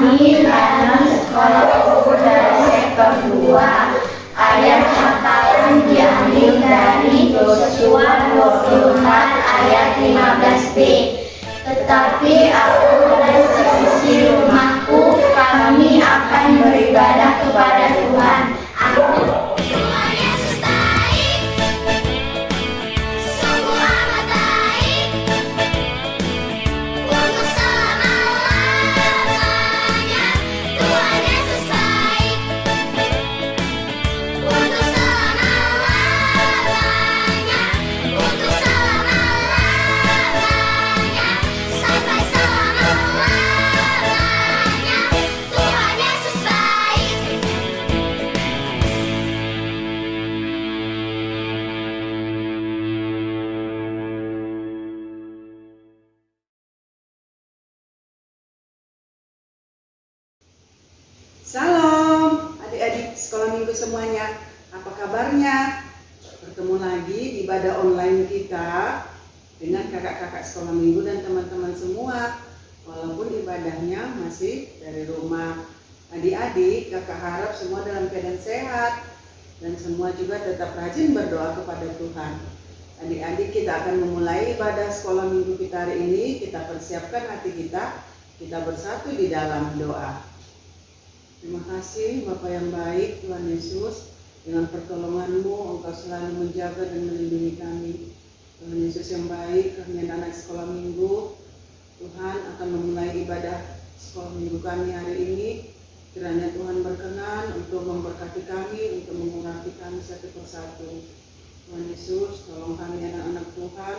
kami dalam sekolah minggu dari sektor 2. Ayat hafalan diambil dari Yosua 24 ayat 15b. Tetapi aku dan seisi rumahku, kami akan beribadah kepada Tuhan. Amin. Salam adik-adik sekolah minggu semuanya, apa kabarnya? Bertemu lagi di ibadah online kita dengan kakak-kakak sekolah minggu dan teman-teman semua. Walaupun ibadahnya masih dari rumah. Adik-adik, kakak harap semua dalam keadaan sehat dan semua juga tetap rajin berdoa kepada Tuhan. Adik-adik, kita akan memulai ibadah sekolah minggu kita hari ini. Kita persiapkan hati kita bersatu di dalam doa. Terima kasih Bapa yang baik, Tuhan Yesus, dengan pertolongan-Mu Engkau selalu menjaga dan melindungi kami. Tuhan Yesus yang baik, kami anak sekolah minggu, Tuhan akan memulai ibadah sekolah minggu kami hari ini. Kiranya Tuhan berkenan untuk memberkati kami, untuk mengurapi kami satu persatu. Tuhan Yesus, tolong kami anak-anak Tuhan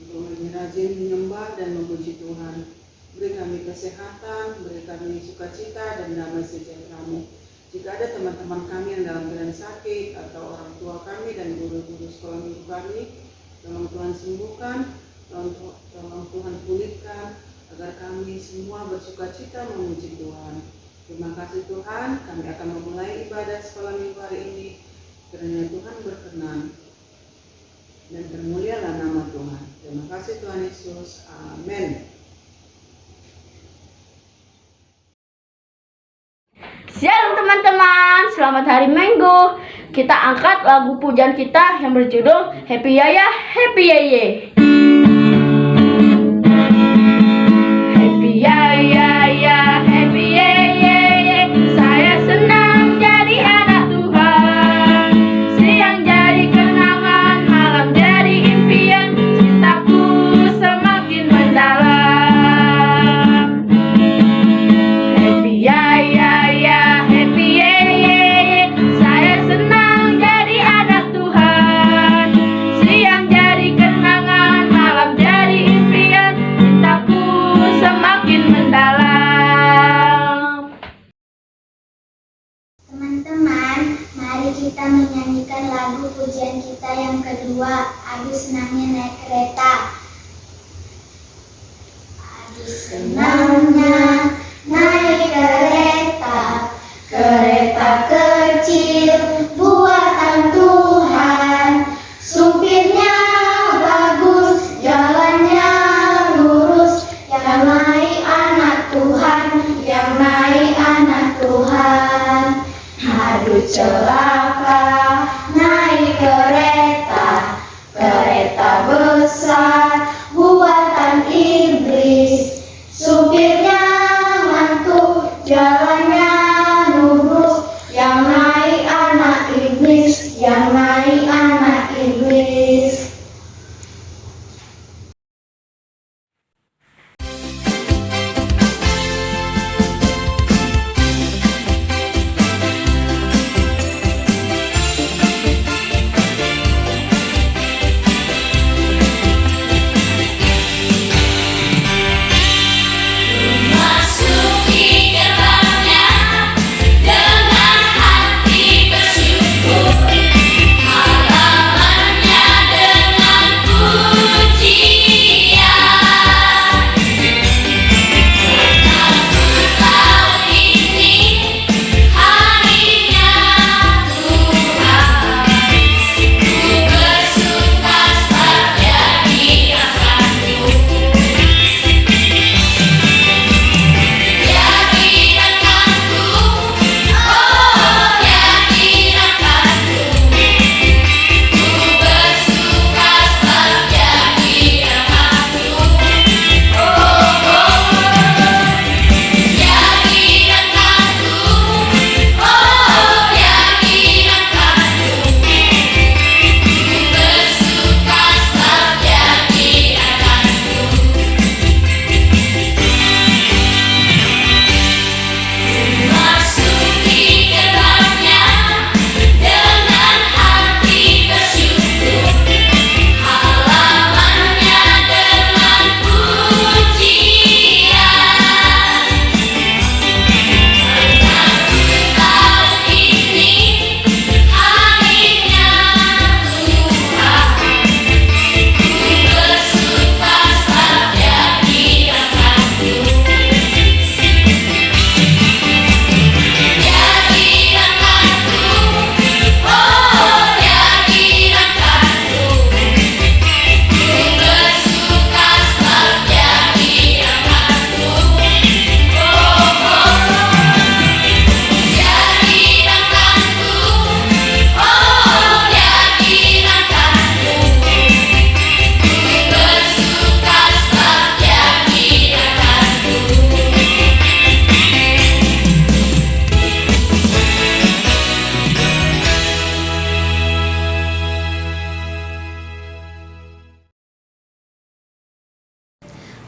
untuk lebih rajin menyembah dan memuji Tuhan. Beri kami kesehatan, beri kami sukacita dan damai sejahtera-Mu. Jika ada teman-teman kami yang dalam keadaan sakit atau orang tua kami dan guru-guru sekolah minggu kami, tolong Tuhan sembuhkan, tolong Tuhan pulihkan, agar kami semua bersukacita memuji Tuhan. Terima kasih Tuhan, kami akan memulai ibadah sekolah minggu hari ini. Kiranya Tuhan berkenan dan termulialah nama Tuhan. Terima kasih Tuhan Yesus. Amin. Shalom teman-teman, selamat hari Minggu. Kita angkat lagu pujian kita yang berjudul Happy Yaya, Happy Yeye. Happy Yaya, Happy Yeye. Saya senang jadi anak Tuhan. Siang jadi kenangan, malam jadi impian. Cintaku semakin mendalam. Happy Yaya, kita menyanyikan lagu pujian kita yang kedua, Aduh Senangnya Naik Kereta. Aduh senangnya naik kereta, kereta kecil buatan Tuhan. Supirnya bagus, jalannya lurus, yang naik anak Tuhan, yang naik anak Tuhan. Aduh celaka naik kereta, kereta besar buatan iblis. Supirnya ngantuk, jalannya lurus, yang naik anak iblis, yang naik anak iblis.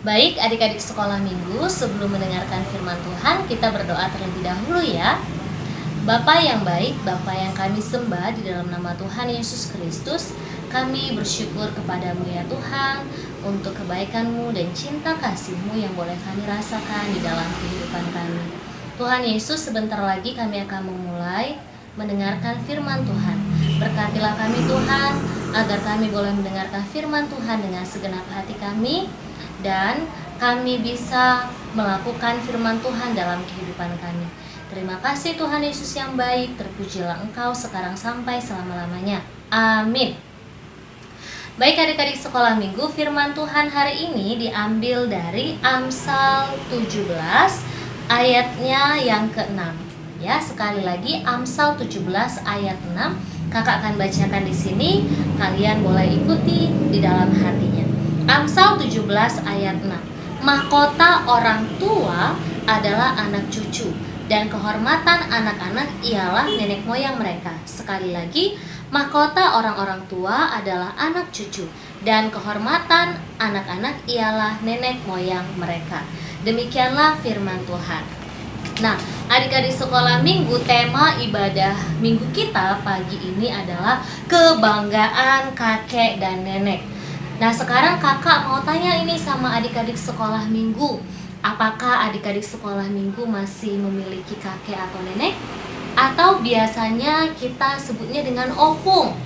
Baik adik-adik sekolah minggu, sebelum mendengarkan firman Tuhan, kita berdoa terlebih dahulu ya. Bapa yang baik, Bapa yang kami sembah di dalam nama Tuhan Yesus Kristus, kami bersyukur kepadamu ya Tuhan, untuk kebaikan-Mu dan cinta kasih-Mu yang boleh kami rasakan di dalam kehidupan kami. Tuhan Yesus, sebentar lagi kami akan memulai mendengarkan firman Tuhan. Berkatilah kami Tuhan, agar kami boleh mendengarkan firman Tuhan dengan segenap hati kami, dan kami bisa melakukan firman Tuhan dalam kehidupan kami. Terima kasih Tuhan Yesus yang baik, terpujilah Engkau sekarang sampai selama-lamanya. Amin. Baik adik-adik sekolah minggu, firman Tuhan hari ini diambil dari Amsal 17 ayatnya yang ke-6. Ya, sekali lagi Amsal 17 ayat 6. Kakak akan bacakan di sini, kalian boleh ikuti di dalam hatinya. Amsal 17 ayat 6. Mahkota orang tua adalah anak cucu, dan kehormatan anak-anak ialah nenek moyang mereka. Sekali lagi, mahkota orang-orang tua adalah anak cucu, dan kehormatan anak-anak ialah nenek moyang mereka. Demikianlah firman Tuhan. Nah, adik-adik sekolah minggu, tema ibadah minggu kita pagi ini adalah kebanggaan kakek dan nenek. Nah, sekarang kakak mau tanya ini sama adik-adik sekolah minggu. Apakah adik-adik sekolah minggu masih memiliki kakek atau nenek? Atau biasanya kita sebutnya dengan opung?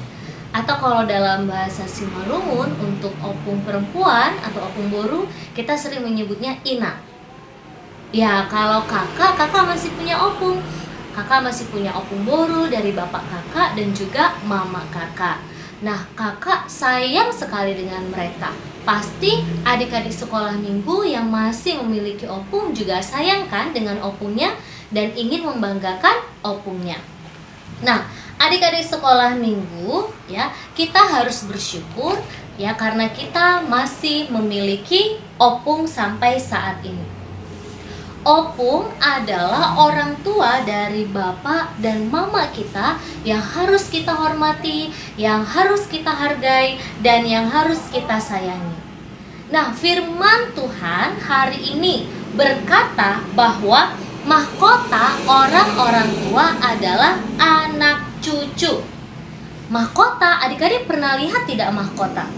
Atau kalau dalam bahasa Simalungun untuk opung perempuan atau opung boru, kita sering menyebutnya ina. Ya, kalau kakak masih punya opung. Kakak masih punya opung boru dari bapak kakak dan juga mama kakak. Nah, kakak sayang sekali dengan mereka. Pasti adik-adik sekolah minggu yang masih memiliki opung juga sayang kan dengan opungnya dan ingin membanggakan opungnya. Nah, adik-adik sekolah minggu ya, kita harus bersyukur ya karena kita masih memiliki opung sampai saat ini. Opung adalah orang tua dari bapak dan mama kita yang harus kita hormati, yang harus kita hargai, dan yang harus kita sayangi. Nah, firman Tuhan hari ini berkata bahwa mahkota orang-orang tua adalah anak cucu. Mahkota, adik-adik pernah lihat tidak mahkota?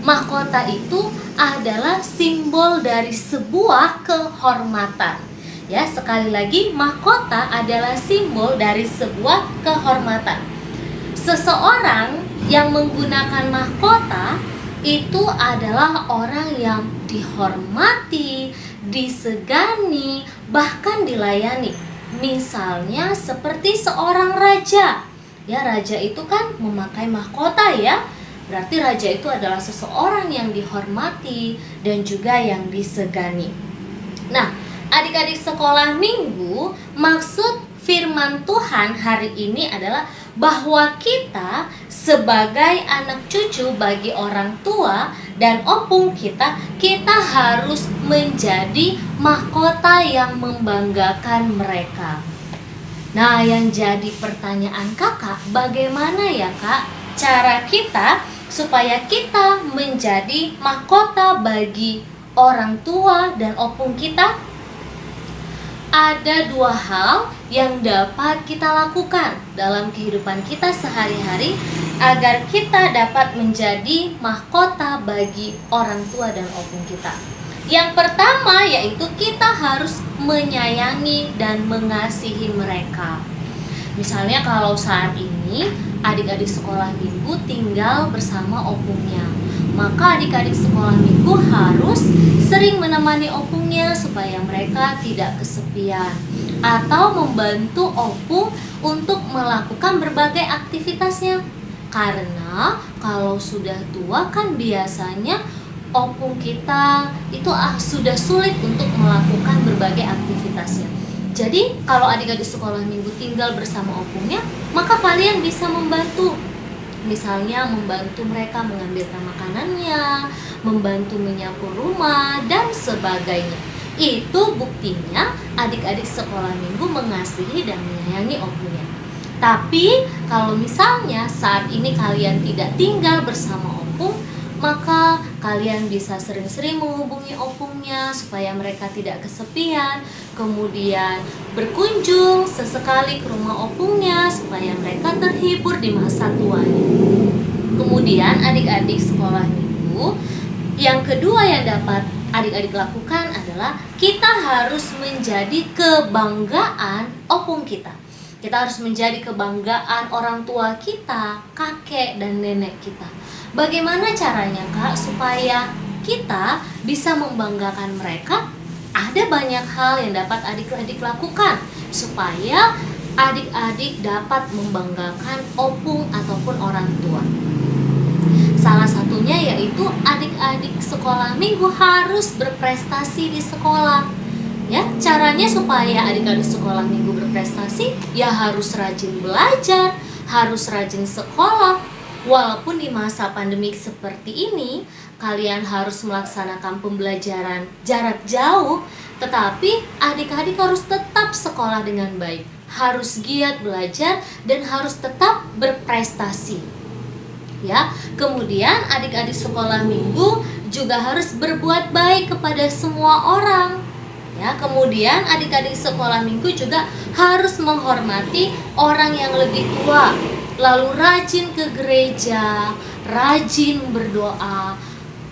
Mahkota itu adalah simbol dari sebuah kehormatan. Ya, sekali lagi, mahkota adalah simbol dari sebuah kehormatan. Seseorang yang menggunakan mahkota itu adalah orang yang dihormati, disegani, bahkan dilayani. Misalnya seperti seorang raja. Ya, raja itu kan memakai mahkota ya. Berarti raja itu adalah seseorang yang dihormati dan juga yang disegani. Nah, adik-adik sekolah minggu, maksud firman Tuhan hari ini adalah bahwa kita sebagai anak cucu bagi orang tua dan opung kita harus menjadi mahkota yang membanggakan mereka. Nah, yang jadi pertanyaan kakak, bagaimana ya kak cara kita supaya kita menjadi mahkota bagi orang tua dan opung kita? Ada dua hal yang dapat kita lakukan dalam kehidupan kita sehari-hari agar kita dapat menjadi mahkota bagi orang tua dan opung kita. Yang pertama yaitu kita harus menyayangi dan mengasihi mereka. Misalnya kalau saat ini adik-adik sekolah minggu tinggal bersama opungnya, maka adik-adik sekolah minggu harus sering menemani opungnya supaya mereka tidak kesepian, atau membantu opung untuk melakukan berbagai aktivitasnya. Karena kalau sudah tua kan biasanya opung kita itu sudah sulit untuk melakukan berbagai aktivitasnya. Jadi kalau adik-adik sekolah minggu tinggal bersama opungnya, maka kalian bisa membantu. Misalnya membantu mereka mengambilkan makanannya, membantu menyapu rumah, dan sebagainya. Itu buktinya adik-adik sekolah minggu mengasihi dan menyayangi opungnya. Tapi kalau misalnya saat ini kalian tidak tinggal bersama opung, maka kalian bisa sering-sering menghubungi opungnya supaya mereka tidak kesepian. Kemudian berkunjung sesekali ke rumah opungnya supaya mereka terhibur di masa tuanya. Kemudian adik-adik sekolah minggu, yang kedua yang dapat adik-adik lakukan adalah kita harus menjadi kebanggaan opung kita. Kita harus menjadi kebanggaan orang tua kita, kakek dan nenek kita. Bagaimana caranya, Kak, supaya kita bisa membanggakan mereka? Ada banyak hal yang dapat adik-adik lakukan supaya adik-adik dapat membanggakan opung ataupun orang tua. Salah satunya yaitu adik-adik sekolah minggu harus berprestasi di sekolah. Ya, caranya supaya adik-adik sekolah minggu berprestasi, ya harus rajin belajar, harus rajin sekolah. Walaupun di masa pandemik seperti ini, kalian harus melaksanakan pembelajaran jarak jauh, tetapi adik-adik harus tetap sekolah dengan baik, harus giat belajar dan harus tetap berprestasi. Ya, kemudian adik-adik sekolah minggu juga harus berbuat baik kepada semua orang. Ya, kemudian adik-adik sekolah minggu juga harus menghormati orang yang lebih tua, lalu rajin ke gereja, rajin berdoa.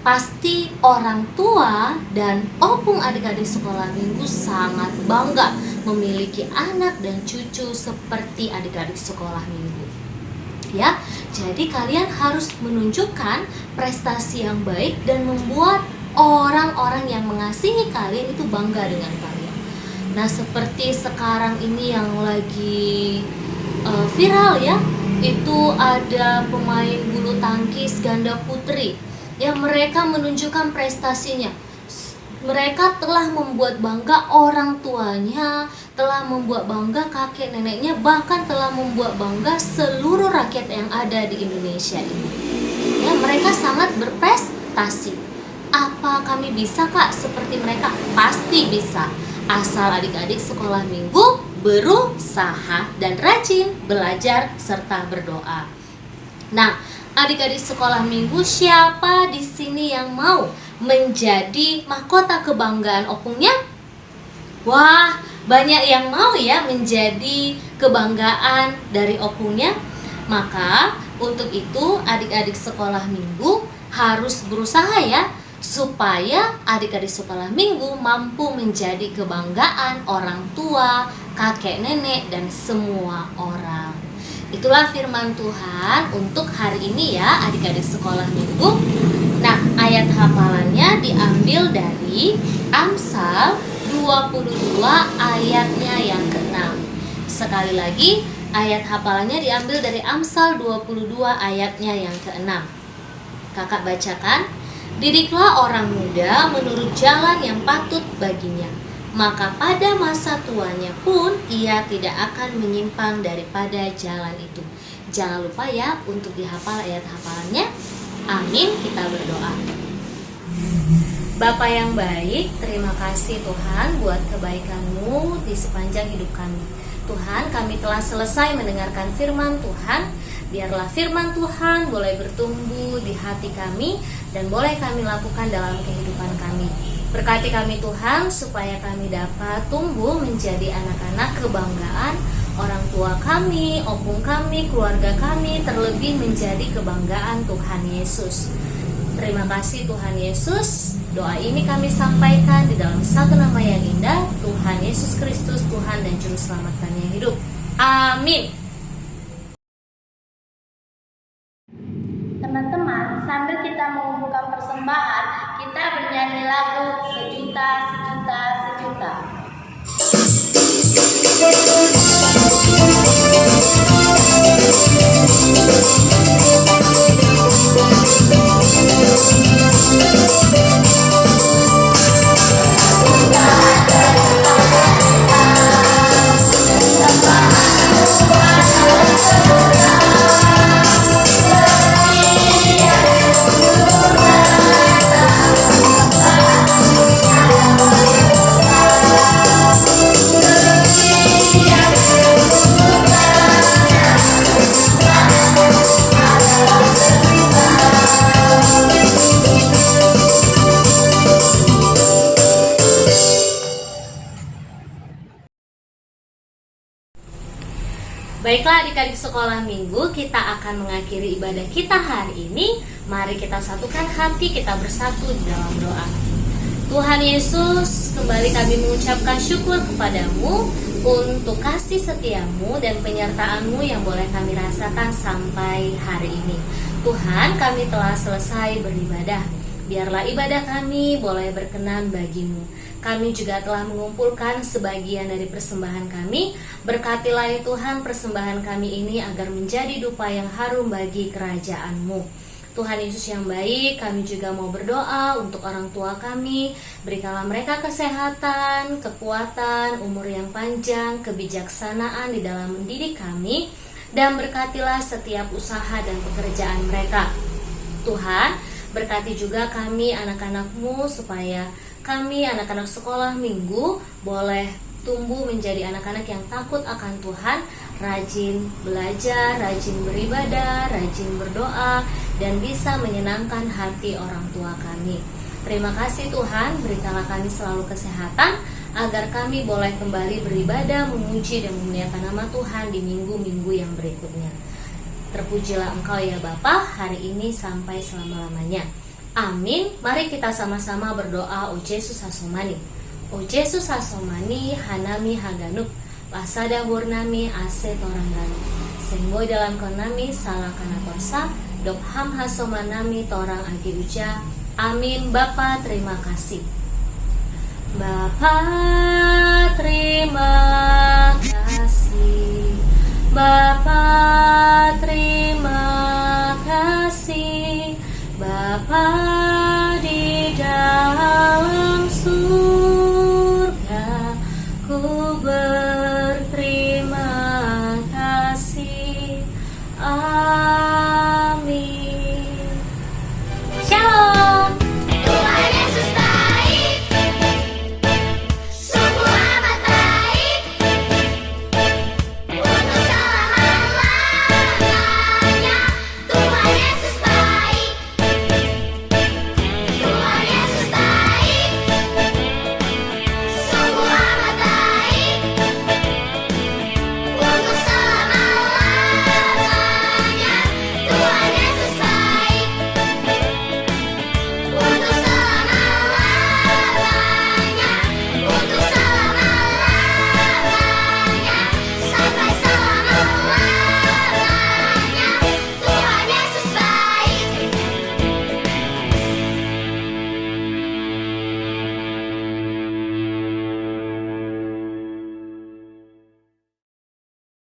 Pasti orang tua dan opung adik-adik sekolah minggu sangat bangga memiliki anak dan cucu seperti adik-adik sekolah minggu. Ya, jadi kalian harus menunjukkan prestasi yang baik dan membuat orang-orang yang mengasihi kalian itu bangga dengan kalian. Nah, seperti sekarang ini yang lagi viral ya, itu ada pemain bulu tangkis ganda putri yang mereka menunjukkan prestasinya. Mereka telah membuat bangga orang tuanya, telah membuat bangga kakek neneknya, bahkan telah membuat bangga seluruh rakyat yang ada di Indonesia ini. Ya, mereka sangat berprestasi. Apa kami bisa, Kak, seperti mereka? Pasti bisa. Asal adik-adik sekolah minggu berusaha dan rajin belajar serta berdoa. Nah, adik-adik sekolah minggu, siapa di sini yang mau menjadi mahkota kebanggaan opungnya? Wah, banyak yang mau ya menjadi kebanggaan dari opungnya. Maka untuk itu adik-adik sekolah minggu harus berusaha ya, supaya adik-adik sekolah minggu mampu menjadi kebanggaan orang tua, kakek nenek, dan semua orang. Itulah firman Tuhan untuk hari ini ya adik-adik sekolah minggu. Nah, ayat hafalannya diambil dari Amsal 22 ayatnya yang ke-6. Sekali lagi, ayat hafalannya diambil dari Amsal 22 ayatnya yang ke-6. Kakak bacakan. Didiklah orang muda menurut jalan yang patut baginya, maka pada masa tuanya pun ia tidak akan menyimpang daripada jalan itu. Jangan lupa ya untuk dihafal ayat hafalannya. Amin, kita berdoa. Bapa yang baik, terima kasih Tuhan buat kebaikan-Mu di sepanjang hidup kami. Tuhan, kami telah selesai mendengarkan firman Tuhan. Biarlah firman Tuhan boleh bertumbuh di hati kami dan boleh kami lakukan dalam kehidupan kami. Berkati kami Tuhan supaya kami dapat tumbuh menjadi anak-anak kebanggaan orang tua kami, opung kami, keluarga kami, terlebih menjadi kebanggaan Tuhan Yesus. Terima kasih Tuhan Yesus. Doa ini kami sampaikan di dalam satu nama yang indah, Tuhan Yesus Kristus, Tuhan dan Juru Selamat kami yang hidup. Amin. Teman-teman, sambil kita mengumpulkan persembahan, kita bernyanyi lagu Sejuta, Sejuta, Sejuta. Baiklah adik-adik sekolah minggu, kita akan mengakhiri ibadah kita hari ini. Mari kita satukan hati, kita bersatu di dalam doa. Tuhan Yesus, kembali kami mengucapkan syukur kepadamu untuk kasih setiamu dan penyertaanmu yang boleh kami rasakan sampai hari ini. Tuhan, kami telah selesai beribadah. Biarlah ibadah kami boleh berkenan bagimu. Kami juga telah mengumpulkan sebagian dari persembahan kami. Berkatilah ya Tuhan persembahan kami ini agar menjadi dupa yang harum bagi kerajaan-Mu. Tuhan Yesus yang baik, kami juga mau berdoa untuk orang tua kami. Berikanlah mereka kesehatan, kekuatan, umur yang panjang, kebijaksanaan di dalam mendidik kami. Dan berkatilah setiap usaha dan pekerjaan mereka. Tuhan, berkati juga kami anak-anak-Mu supaya kami anak-anak sekolah minggu boleh tumbuh menjadi anak-anak yang takut akan Tuhan, rajin belajar, rajin beribadah, rajin berdoa, dan bisa menyenangkan hati orang tua kami. Terima kasih Tuhan, berikanlah kami selalu kesehatan agar kami boleh kembali beribadah, memuji dan memuliakan nama Tuhan di minggu-minggu yang berikutnya. Terpujilah Engkau ya Bapa hari ini sampai selama-lamanya. Amin. Mari kita sama-sama berdoa. O Yesus Hasomani, O Yesus Hasomani, Hanami Haganuk, Pasada Hurnami Ase Torangganu, Sengboy dalam konami salah kana torsa, Dok Ham Hasomanami Torang Agi Uja. Amin. Bapa terima kasih. Bapa terima kasih. Bapa terima kasih. Bapa